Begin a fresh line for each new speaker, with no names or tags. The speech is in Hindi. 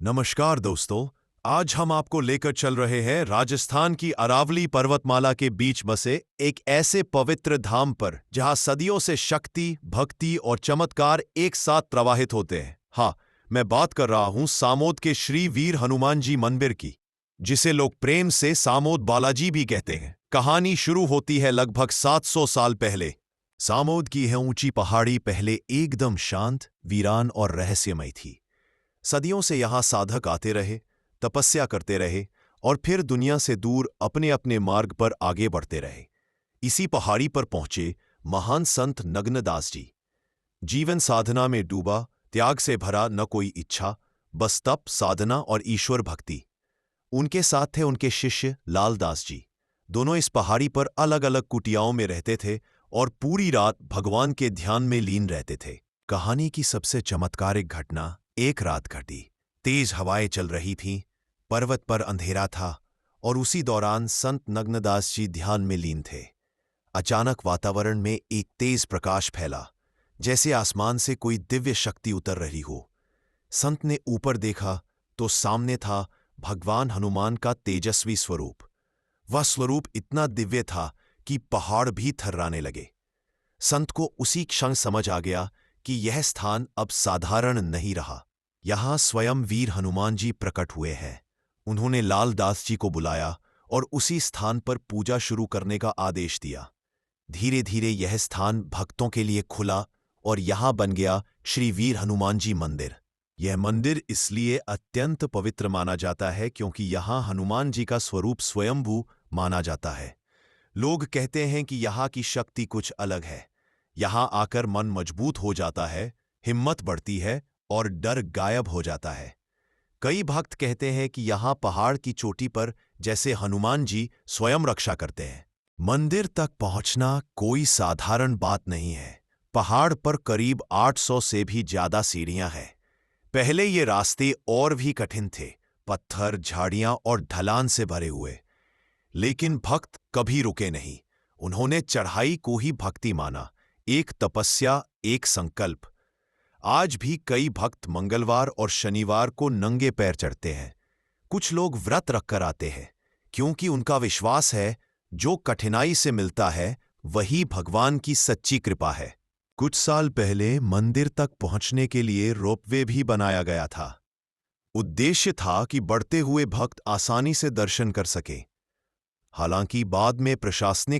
नमस्कार दोस्तों। आज हम आपको लेकर चल रहे हैं राजस्थान की अरावली पर्वतमाला के बीच बसे एक ऐसे पवित्र धाम पर जहां सदियों से शक्ति, भक्ति और चमत्कार एक साथ प्रवाहित होते हैं। हाँ, मैं बात कर रहा हूं सामोद के श्री वीर हनुमान जी मंदिर की, जिसे लोग प्रेम से सामोद बालाजी भी कहते हैं। कहानी शुरू होती है लगभग 700 साल पहले। सामोद की यह ऊंची पहाड़ी पहले एकदम शांत, वीरान और रहस्यमय थी। सदियों से यहां साधक आते रहे, तपस्या करते रहे और फिर दुनिया से दूर अपने अपने मार्ग पर आगे बढ़ते रहे। इसी पहाड़ी पर पहुंचे महान संत नग्नदास जी। जीवन साधना में डूबा, त्याग से भरा, न कोई इच्छा, बस तप, साधना और ईश्वर भक्ति। उनके साथ थे उनके शिष्य लालदास जी। दोनों इस पहाड़ी पर अलग अलग कुटियाओं में रहते थे और पूरी रात भगवान के ध्यान में लीन रहते थे। कहानी की सबसे चमत्कारिक घटना एक रात घटी। तेज हवाएं चल रही थीं, पर्वत पर अंधेरा था और उसी दौरान संत नग्नदास जी ध्यान में लीन थे। अचानक वातावरण में एक तेज प्रकाश फैला, जैसे आसमान से कोई दिव्य शक्ति उतर रही हो। संत ने ऊपर देखा तो सामने था भगवान हनुमान का तेजस्वी स्वरूप। वह स्वरूप इतना दिव्य था कि पहाड़ भी थर्राने लगे। संत को उसी क्षण समझ आ गया कि यह स्थान अब साधारण नहीं रहा। यहां स्वयं वीर हनुमान जी प्रकट हुए हैं। उन्होंने लालदास जी को बुलाया और उसी स्थान पर पूजा शुरू करने का आदेश दिया। धीरे धीरे यह स्थान भक्तों के लिए खुला और यहां बन गया श्री वीर हनुमान जी मंदिर। यह मंदिर इसलिए अत्यंत पवित्र माना जाता है क्योंकि यहां हनुमान जी का स्वरूप स्वयंभू माना जाता है। लोग कहते हैं कि यहां की शक्ति कुछ अलग है। यहां आकर मन मजबूत हो जाता है, हिम्मत बढ़ती है और डर गायब हो जाता है। कई भक्त कहते हैं कि यहां पहाड़ की चोटी पर जैसे हनुमान जी स्वयं रक्षा करते हैं। मंदिर तक पहुंचना कोई साधारण बात नहीं है। पहाड़ पर करीब 800 से भी ज्यादा सीढ़ियां हैं। पहले ये रास्ते और भी कठिन थे, पत्थर, झाड़ियां और ढलान से भरे हुए। लेकिन भक्त कभी रुके नहीं। उन्होंने चढ़ाई को ही भक्ति माना, एक तपस्या, एक संकल्प। आज भी कई भक्त मंगलवार और शनिवार को नंगे पैर चढ़ते हैं। कुछ लोग व्रत रखकर आते हैं क्योंकि उनका विश्वास है जो कठिनाई से मिलता है वही भगवान की सच्ची कृपा है। कुछ साल पहले मंदिर तक पहुंचने के लिए रोपवे भी बनाया गया था। उद्देश्य था कि बढ़ते हुए भक्त आसानी से दर्शन कर सके। हालांकि बाद में प्रशासनिक